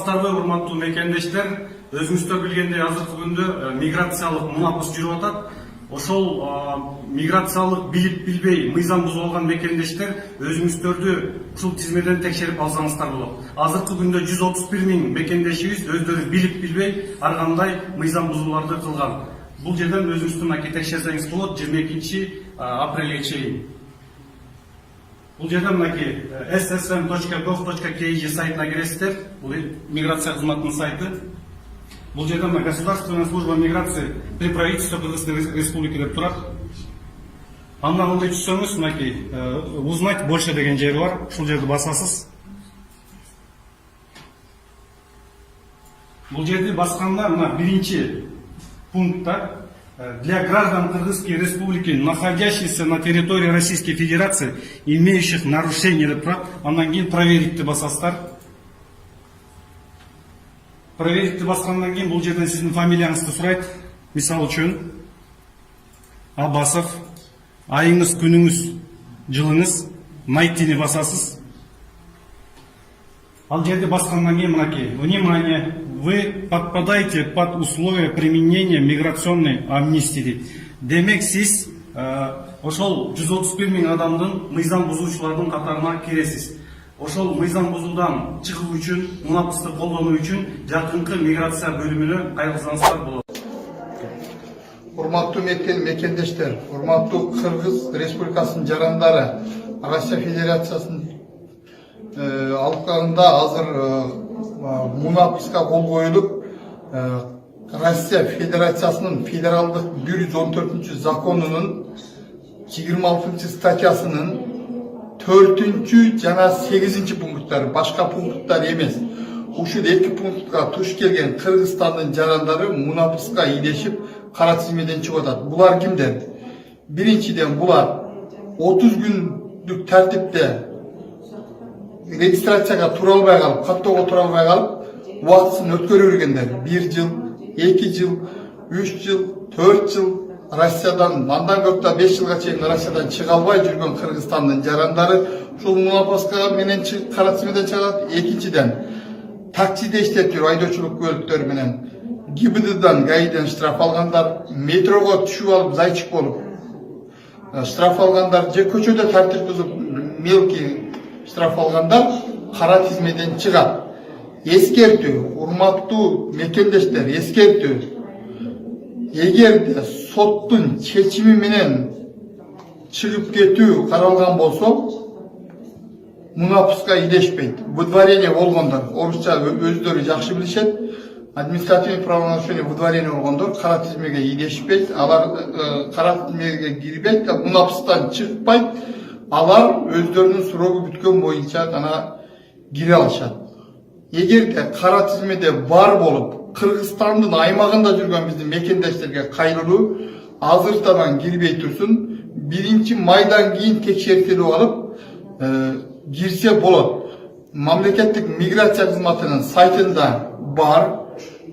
саламатсыздарбы, урматтуу мекендештер. Өзүңүздөр билгендей азыркы күндө миграциялык мунапыс жүрүп атат. Ошол миграциялык билип билбей мыйзам бузуп алган мекендештер өзүңүздөрдү ушул тизмеден текшерип алсаңыздар болот. Азыркы күндө 131 000 мекендешибиз өздөрү билип билбей ар кандай мыйзам бузууларды кылган. Бул жерден өзүңүздүн текшерсеңиз болот 22 апрелге чейин. Бул жерде мынакей ssm.gov.kg сайтына киресиздер. Бул миграция кызматынын сайты. Бул жерде Государственная служба миграции при правительстве Кыргызской республики деп турат. Андан ылдый түшсөңүз мынакей узнать больше деген жери бар. Ушул жерди басасыз. Бул жерди басканда мына биринчи пунктта для граждан Кыргызской республики, находящихся на территории Российской Федерации, имеющих нарушения деп турат. Андан кийин проверить деп басасыздар. Проверить деп баскандан кийин бул жерден сиздин фамилияңызды сурайт. Мисал үчүн Абасов, айыңыз, күнүңүз, жылыңыз, найтини басасыз. Ал жерде баскандан кийин мынакей: внимание, вы подпадаете под условия применения миграционной амнистии. Демек сиз ошол 131 000 адамдын мыйзам бузуучулардын катарына киресиз. Ошол мыйзам бузуудан чыгуу үчүн, мунапысты колдонуу үчүн жакынкы миграция бөлүмүнө кайрылсаңыздар болот. Урматтуу мекендештер, урматтуу Кыргыз Республикасынын жарандары, Россия Федерациясынын алкагында азыр мунапыска кол коюлуп, Россия Федерациясынын федералдык 114 законунун 26 статьясынын 4 жана 8 пункттары, башка пункттар эмес. Ушул эки пунктка туш келген Кыргызстандын жарандары мунапыска ийдешип, кара тизмеден чыгып атат. Булар кимдер? Биринчиден булар 30 күндүк тартипте регистрацияга тура албай калып, каттоого тура албай калып, убактысын өткөрө бергендер. 1 жыл, 2 жыл, 3 жыл, 4 жыл Россиядан, андан көптө 5 жылга чейин Россиядан чыга албай жүргөн Кыргызстандын жарандары ушул мунапыска менен кара тизмеден чыгат. Экинчиден, таксиде иштеп жүрүп, айдоочулук көлүктөрү менен ГИБДДдан, ГАИден штраф алгандар, метрого түшүп алып, зайчик болуп штраф алгандар, же көчөдө тартип бузуп мелкий штраф алгандар кара тизмеден чыгат. Эскертүү, урматтуу мекендештер, эскертүү. Эгерде соттун чечими менен чыгып кетүү каралган болсо, мунапыска ийдешпейт. Выдворение болгондор, орусча өздөрү жакшы билишет. Административный правонарушение выдворение болгондор кара тизмеге ийдешпейт. Алар кара тизмеге кирбейт, мунапыстан чыкпайт. Алар өздөрүнүн сурогу бүткөн боюнча гана кире алышат. Эгерде кара тизмеде бар болуп, Кыргызстандын аймагында жүргөн биздин мекендештерге кайрылуу азыртадан кирбей турсун, 1 майдан кийин текшертилип алып кирсе болот. Мамлекеттик миграция кызматынын сайтында бар.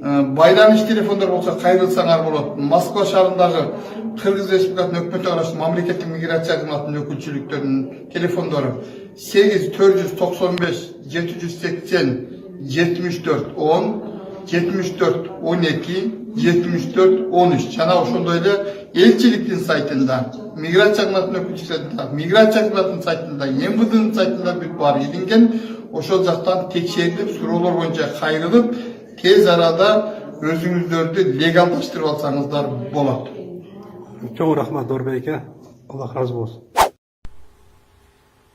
Байланыш телефондор болсо кайрылсаңар болот. Москва шаарындагы Кыргыз Республикасынын өкмөтүнө караштуу мамлекеттик миграция кызматынын өкүлчүлүктөрүнүн телефондору 8495 780 74 10 74 12 74 13 жана ошондой эле элчиликтин сайтында, миграция кызматынын өкүлчүлүктөрүнүн миграция кызматынын сайтында, МВДнын сайтында бүт бар илинген. Ошол жактан текшерилип, суроолор боюнча кайрылып, тез арада өзүңүздөрдү легалдаштырып алсаңыздар болот. Чоң рахмат Дорбейке. Аллах разы болсун.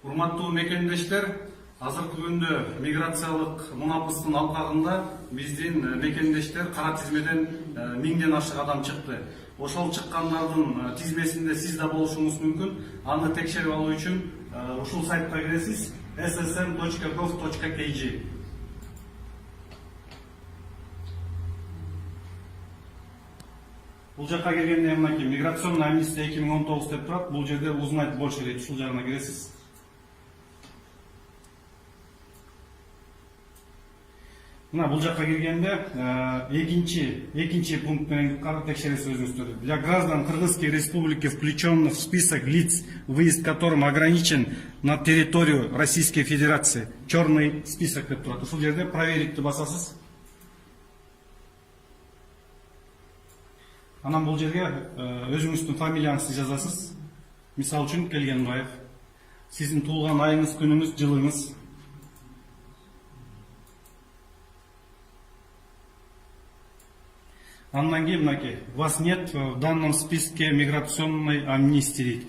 Урматтуу мекендештер, азыркы күндө миграциялык мунапыстын алкагында биздин мекендештер кара тизмеден 1000ден ашык адам чыкты. Ошол чыккандардын тизмесинде сиз да болушуңуз мүмкүн. Аны текшерип алуу үчүн ушул сайтка киресиз: ssm.gov.kg. Бул жакка киргенде мынакей миграционная амнистия 2019 деп турат. Бул жерде узнать больше дейт. Ушул жагына киресиз. Мына бул жакка киргенде экинчи пункт менен карап текшересиз өзүңүздөр. Для граждан Кыргызской Республики, включенных в список лиц, выезд которым ограничен на территорию Российской Федерации. Черный список деп турат. Ушул жерде проверить басасыз. Анан бул жерге өзүңүздүн фамилияңызды жазасыз. Мисал үчүн Келгенбаев. Сиздин туулган айыңыз, күнүңүз, жылыңыз. Андан кейін мынакей, вас нет в данном списке миграционной амнистии дейді.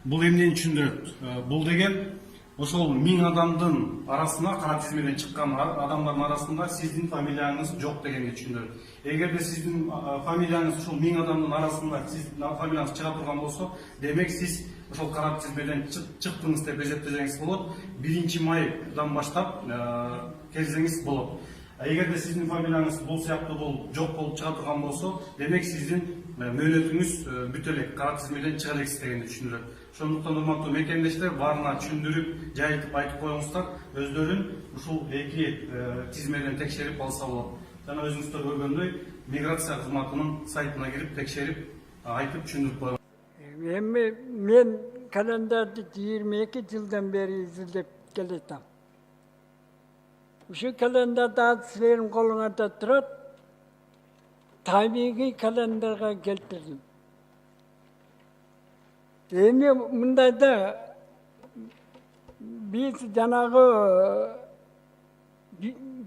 Бұл эмнени түшүндүрөт? Бұл деген ошол 1000 адамдын арасына, кара тизмеден чыккан адамдардын арасында сиздин фамилияңыз жок дегенди түшүндүрөт. Эгерде сиздин фамилияңыз ушул 1000 адамдын арасында сиздин фамилияңыз чыга турган болсо, демек сиз ошол кара тизмеден чыктыңыз деп эсептесеңиз болот. 1-майдан баштап келсеңиз болот. Эгерде сиздин фамилияңыз бул сыяктуу болуп жок болуп чыга турган болсо, демек сиздин мөөнөтүңүз бүтө элек, кара тизмеден чыга элексиз дегенди түшүндүрөт. Ошондуктан урматтуу мекендештер, баарына түшүндүрүп, жайытып айтып коюңуздар, өздөрүн ушул эки тизмеден текшерип алса болот. Жана өзүңүздөр көргөндөй, миграция кызматынын сайтына кирип текшерип, айтып түшүндүрүп коюңуздар. Эми мен календарды 22 жылдан бери изилдеп келатам. Ушул календарда азыр силердин колуңарда турат. Табигый календарга келтирдим. Эми мындайда биз жанагы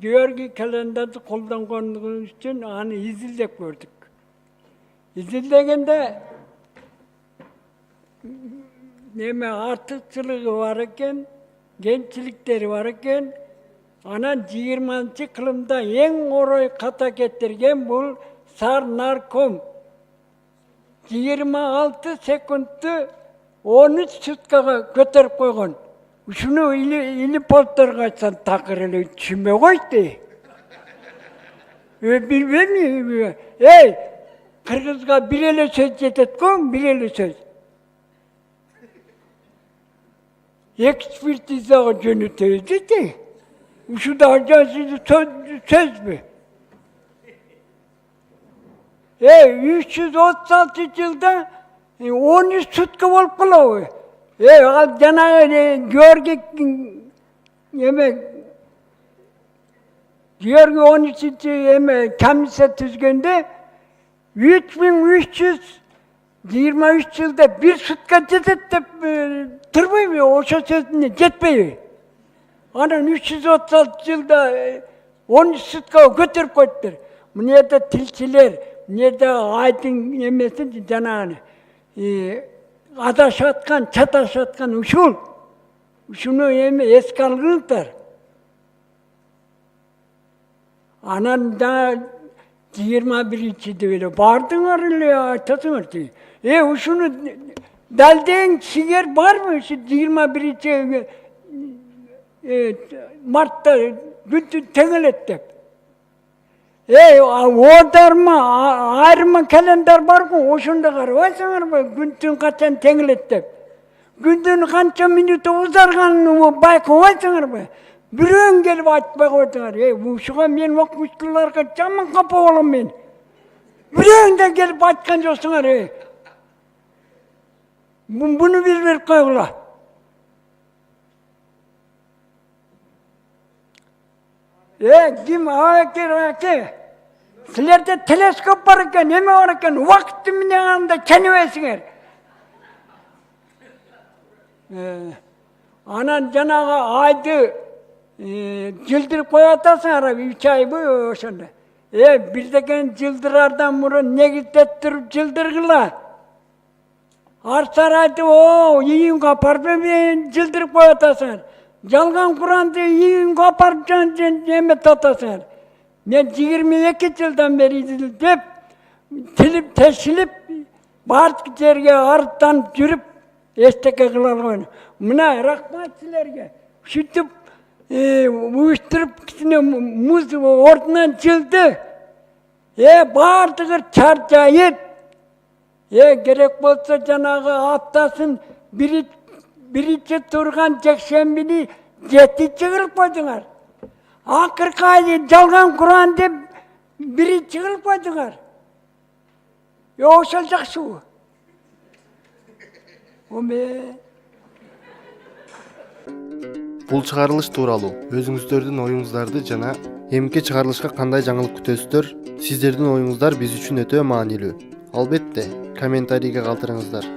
Георгий календарды колдонгондугубуз үчүн аны изилдеп көрдүк. Изилдегенде неме артыкчылыгы бар экен, кемчиликтери бар экен. Анан 20-чы кылымда эң орой ката кетирген бул сар нарком. 26 секундту 13 суткага көтөрүп койгон. Ушуну илип олторго айтсам такыр эле түшүнбөй койду. Билбейм. Кыргызга бир эле сөз жетет го, бир эле сөз. Экспертизага жөнөтөбүз дейт. Ушуда сөзбү? 336 жылда 13 сутка болуп калабы? Ал жанагы Георгий 13-чи комиссия түзгөндө 3323 жылда 1 сутка жетет деп турбайбы? Ошо сөзүнө жетпейби? Анан 336 жылда 13 суткага көтөрүп коюптур. Мына жерде тилчилер, мына жерде айдын эмеси жанагы адашып аткан, чаташып аткан ушуну эске алыңыздар. Анан да 21-чи деп эле бардыңар эле айтасыңар. Ушуну далдеген кишилер барбы? Ушу 21-чи мартта күндү теңелет деп. Одарма, айрма календар бар го, ошондо карабайсыңарбы, күндүн качан теңелет деп. Күндүн канча минуту узарганын байкабайсыңарбы? Бирөөң келип айтпай койдуңар. Ушуга мен окумуштууларга жаман капа болом мен. Бирөөң да келип айткан жоксуңар. Буну билбей койгула. Ким аке? Силерде телескоп бар экен, эме бар экен, убакытты менен анда ченебейсиңер. Анан жанагы айды жылдырып коюп атасыңар, 3 айбы ошондо. Бирдеген жылдырардан мурун негиздеп туруп жылдыргыла. Арсарайды, июнга апарып жылдырып коюп атасыңар. Жалган Куранды июнга апарып эметип атасыңар. Мен 22 жылдан бери изилдеп, тилип тешилип, бардык жерге арыптанып жүрүп, эчтеке кыла албайм. Мына рахмат силерге. Шүтүп, уюштуруп кичине муз ордунан жылды. Бардыгы чарчайып, керек болсо жанагы аптасын биринчи турган жекшембини 7-чи кылып койдуңар. Акыркы ай жалган Куран деп бири чыгылып койдуңар. Ошол жакшыбы? Оме. Бул чыгарылыш тууралуу өзүңүздөрдүн оюңуздарды жана эмки чыгарылышка кандай жаңылык күтөсүздөр? Сиздердин оюңуздар биз үчүн өтө маанилүү. Албетте, комментарийге калтырыңыздар.